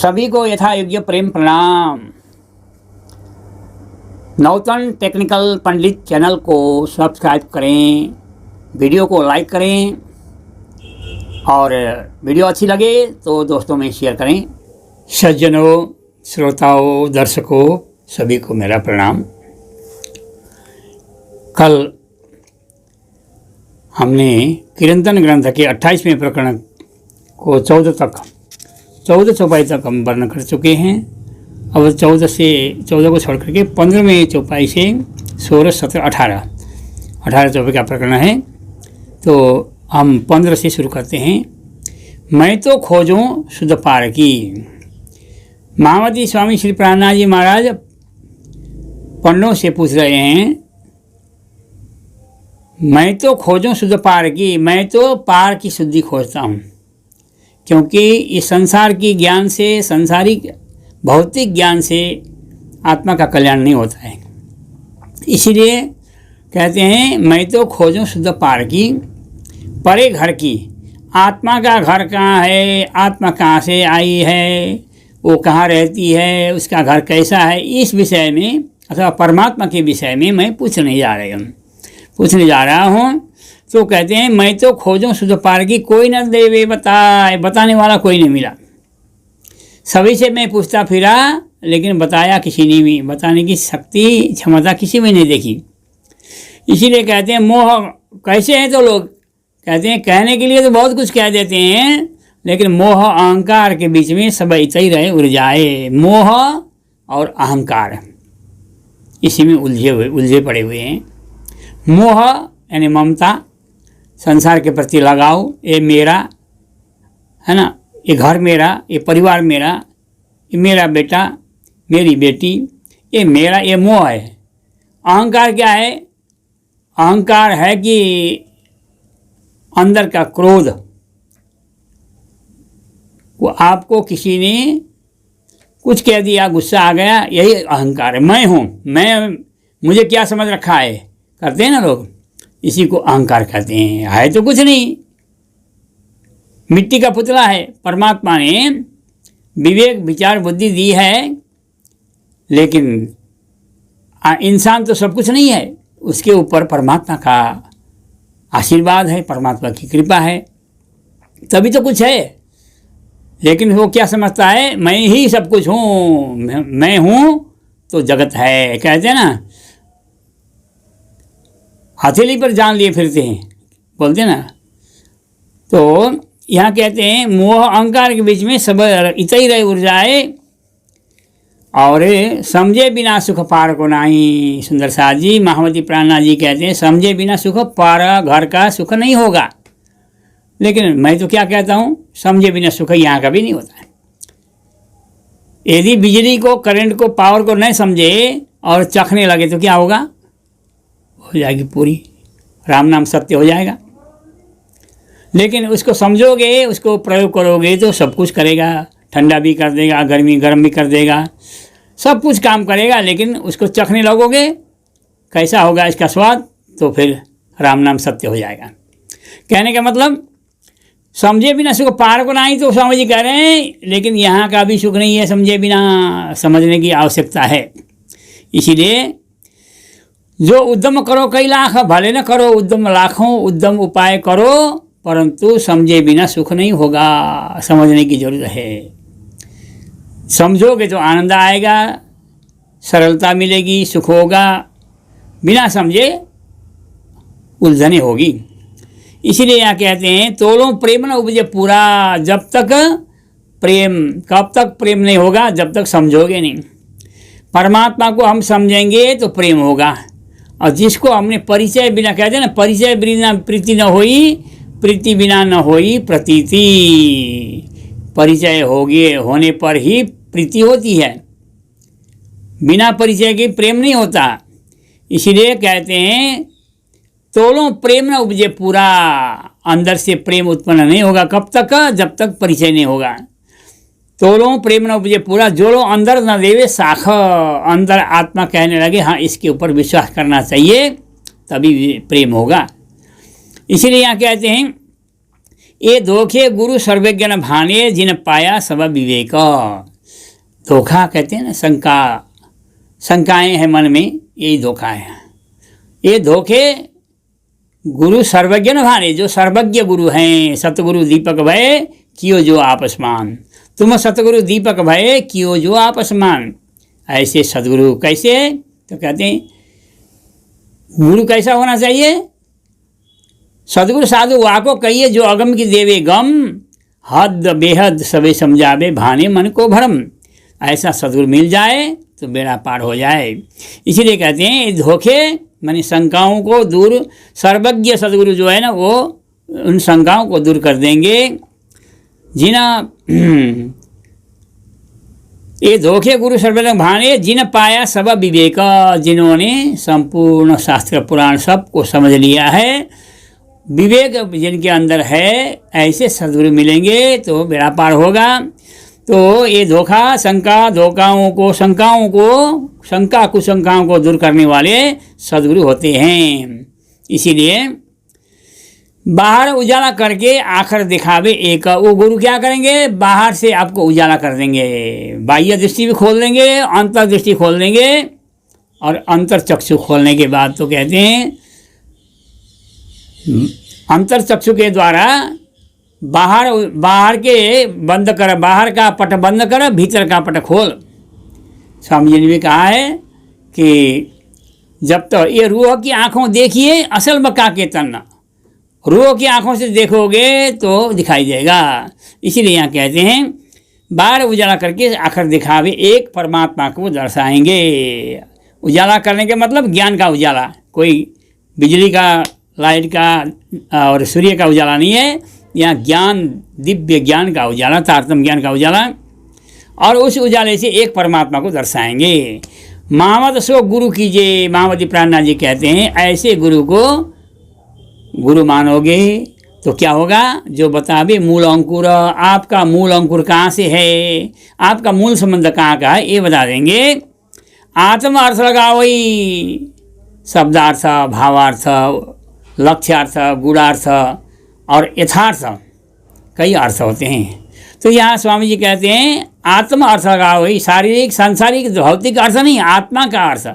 सभी को यथा योग्य प्रेम प्रणाम। नौतन टेक्निकल पंडित चैनल को सब्सक्राइब करें, वीडियो को लाइक करें और वीडियो अच्छी लगे तो दोस्तों में शेयर करें। सज्जनों, श्रोताओं, दर्शकों सभी को मेरा प्रणाम। कल हमने किरंतन ग्रंथ के 28वें प्रकरण को 14 चौपाई तक हम वर्णन कर चुके हैं। अब 14 को छोड़ करके 15वें चौपाई से 16, 17, 18 चौपाई का प्रकरण है। तो हम 15 से शुरू करते हैं। मैं तो खोजूं शुद्ध पार की। महामती स्वामी श्री प्राणनाथ जी महाराज पंडों से पूछ रहे हैं, मैं तो खोजूं शुद्ध पार की, मैं तो पार की शुद्धि खोजता हूँ, क्योंकि इस संसार की ज्ञान से, संसारिक भौतिक ज्ञान से आत्मा का कल्याण नहीं होता है। इसीलिए कहते हैं मैं तो खोजूं शुद्ध पार की, परे घर की। आत्मा का घर कहाँ है, आत्मा कहाँ से आई है, वो कहाँ रहती है, उसका घर कैसा है, इस विषय में अथवा परमात्मा के विषय में मैं पूछने जा रहा हूँ। तो कहते हैं मैं तो खोजूं शुद्ध पार की, कोई न देवे बताए, बताने वाला कोई नहीं मिला। सभी से मैं पूछता फिरा, लेकिन बताया किसी ने भी, बताने की शक्ति क्षमता किसी में नहीं देखी। इसीलिए कहते हैं मोह कैसे हैं। तो लोग कहते हैं कहने के लिए तो बहुत कुछ कह देते हैं, लेकिन मोह अहंकार के बीच में सब ऐसे ही रहे उलझाए। मोह और अहंकार इसी में उलझे पड़े हुए हैं। मोह यानी ममता, संसार के प्रति लगाव, ये मेरा है ना, ये घर मेरा, ये परिवार मेरा, ये मेरा बेटा, मेरी बेटी, ये मेरा, ये मोह है। अहंकार क्या है? अहंकार है कि अंदर का क्रोध, वो आपको किसी ने कुछ कह दिया, गुस्सा आ गया, यही अहंकार है। मैं हूँ, मुझे क्या समझ रखा है, करते हैं ना लोग, इसी को अहंकार कहते हैं। है तो कुछ नहीं, मिट्टी का पुतला है। परमात्मा ने विवेक विचार बुद्धि दी है, लेकिन इंसान तो सब कुछ नहीं है। उसके ऊपर परमात्मा का आशीर्वाद है, परमात्मा की कृपा है, तभी तो कुछ है। लेकिन वो क्या समझता है, मैं ही सब कुछ हूँ, मैं हूँ तो जगत है। कहते हैं ना, हथेली पर जान लिए फिरते हैं, बोलते हैं ना। तो यहाँ कहते हैं मोह अहंकार के बीच में सब इतना ही रहे उर्जाए, और समझे बिना सुख पार को नहीं। सुंदर साथ जी, महामती प्राणनाथ जी कहते हैं समझे बिना सुख पार, घर का सुख नहीं होगा। लेकिन मैं तो क्या कहता हूँ, समझे बिना सुख यहाँ का भी नहीं होता है। यदि बिजली को, करंट को, पावर को नहीं समझे और चखने लगे तो क्या होगा? हो जाएगी पूरी, राम नाम सत्य हो जाएगा। लेकिन उसको समझोगे, उसको प्रयोग करोगे तो सब कुछ करेगा, ठंडा भी कर देगा, गर्म भी कर देगा, सब कुछ काम करेगा। लेकिन उसको चखने लगोगे, कैसा होगा इसका स्वाद, तो फिर राम नाम सत्य हो जाएगा। कहने का मतलब समझे बिना सुख पार को नहीं, तो स्वामी जी कह रहे हैं, लेकिन यहाँ का भी सुख नहीं है, समझे बिना, समझने की आवश्यकता है। इसीलिए जो उद्यम करो कई लाख, भले न करो उद्यम लाखों, उद्यम उपाय करो, परंतु समझे बिना सुख नहीं होगा। समझने की जरूरत है। समझोगे तो आनंद आएगा, सरलता मिलेगी, सुख होगा। बिना समझे उलझने होगी। इसीलिए यहाँ कहते हैं तोलो प्रेम न उपजे पूरा। जब तक प्रेम, कब तक प्रेम नहीं होगा? जब तक समझोगे नहीं। परमात्मा को हम समझेंगे तो प्रेम होगा, और जिसको हमने परिचय बिना, कहते हैं ना, परिचय बिना प्रीति न होई, प्रीति बिना न होई प्रतीति। परिचय होने पर ही प्रीति होती है, बिना परिचय के प्रेम नहीं होता। इसीलिए कहते हैं तोलो प्रेम न उपजे पूरा। अंदर से प्रेम उत्पन्न नहीं होगा। कब तक? जब तक परिचय नहीं होगा। तोलो प्रेम न उपजे पूरा, जोड़ो अंदर न देवे साख। अंदर आत्मा कहने लगे हाँ इसके ऊपर विश्वास करना चाहिए, तभी प्रेम होगा। इसीलिए यहाँ कहते हैं ये दोखे गुरु सर्वज्ञ न भाने, जिन पाया सब विवेक। धोखा कहते हैं ना, शंकाएं हैं मन में, यही धोखा है। ये धोखे गुरु सर्वज्ञ न भाने, जो सर्वज्ञ गुरु हैं, सतगुरु दीपक भय कियो जो आपसमान, तुम सतगुरु दीपक भय कियो जो आपसमान। ऐसे सदगुरु कैसे, तो कहते हैं गुरु कैसा होना चाहिए, सदगुरु साधु वाको कहिए जो अगम की देवे गम, हद बेहद सबे समझावे भाने मन को भरम। ऐसा सदगुरु मिल जाए तो बेड़ा पार हो जाए। इसीलिए कहते हैं धोखे माने शंकाओं को दूर, सर्वज्ञ सदगुरु जो है ना वो उन शंकाओं को दूर कर देंगे। जिना ये धोखे गुरु सर्वज्ञ भाने जिन पाया सब विवेक, जिन्होंने संपूर्ण शास्त्र पुराण सबको समझ लिया है, विवेक जिनके अंदर है, ऐसे सदगुरु मिलेंगे तो बेड़ा पार होगा। तो ये धोखा शंकाओं को दूर करने वाले सदगुरु होते हैं। इसीलिए बाहर उजाला करके आखिर दिखावे एक, वो गुरु क्या करेंगे, बाहर से आपको उजाला कर देंगे, बाह्य दृष्टि भी खोल देंगे, अंतर दृष्टि खोल देंगे, और अंतर चक्षु खोलने के बाद तो कहते हैं अंतर चक्षु के द्वारा बाहर के बंद कर, बाहर का पट बंद कर, भीतर का पट खोल। स्वामी जी ने भी कहा है कि जब तक ये रूह की आंखों देखिए असल बका के तन, रूह की आंखों से देखोगे तो दिखाई देगा। इसीलिए यहाँ कहते हैं बाहर उजाला करके आखिर दिखावे एक परमात्मा को दर्शाएंगे। उजाला करने के मतलब ज्ञान का उजाला, कोई बिजली का, लाइट का और सूर्य का उजाला नहीं है, यहाँ ज्ञान, दिव्य ज्ञान का उजाला, तारतम्य ज्ञान का उजाला, और उस उजाले से एक परमात्मा को दर्शाएंगे। महामत सो गुरु कीजिए, महामती प्राणनाथ जी कहते हैं ऐसे गुरु को गुरु मानोगे तो क्या होगा, जो बतावे मूल अंकुर, आपका मूल अंकुर कहाँ से है, आपका मूल संबंध कहाँ का है, ये बता देंगे। आत्म अर्थ लगाओ, शब्दार्थ, भावार्थ, लक्ष्यार्थ, गुणार्थ और यथार्थ, कई अर्थ होते हैं। तो यहाँ स्वामी जी कहते हैं आत्म अर्थ लगाओ, शारीरिक सांसारिक भौतिक अर्थ नहीं, आत्मा का अर्थ,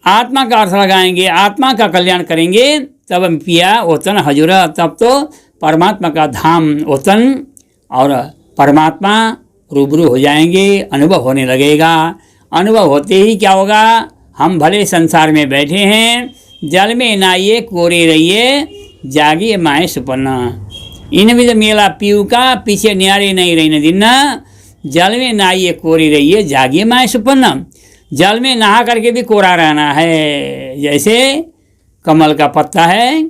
आत्मा का अर्थ लगाएंगे, आत्मा का कल्याण करेंगे, तब पिया ओतन हजूरा, तब तो परमात्मा का धाम ओतन और परमात्मा रूबरू हो जाएंगे, अनुभव होने लगेगा। अनुभव होते ही क्या होगा, हम भले संसार में बैठे हैं, जल में नहाइए कोरे रहिए, जागिए माए सुपन्ना, इन विध मेला पीऊ का पीछे न्यारे नहीं रहने दिना, जल में नहाइए कोरे रहिए, जागिए माए सुपन्ना। जल में नहा करके भी कोरा रहना है, जैसे कमल का पत्ता है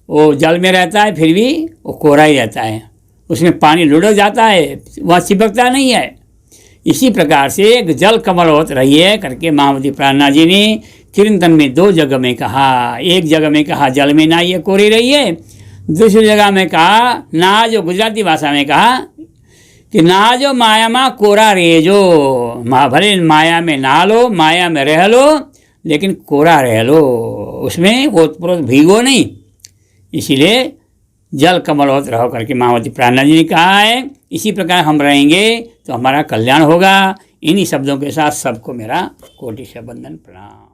वो जल में रहता है फिर भी वो कोरा ही रहता है, उसमें पानी लुढ़क जाता है, वह चिपकता नहीं है। इसी प्रकार से जल कमल होत रहिए करके महामती प्राणनाथ जी ने कीर्तन में दो जगह में कहा। एक जगह में कहा जल में नहाइए कोरे रहिए, दूसरी जगह में कहा ना, जो गुजराती भाषा में कहा कि ना जो माया में कोरा रेजो, भले माया में नहा लो, माया में रह लो, लेकिन कोरा रह लो, उसमें ओतप्रोत भीगो नहीं। इसीलिए जल कमल होत रहो करके महामती प्राणनाथ जी ने कहा है। इसी प्रकार हम रहेंगे तो हमारा कल्याण होगा। इन्हीं शब्दों के साथ सबको मेरा कोटि से वंदन प्रणाम।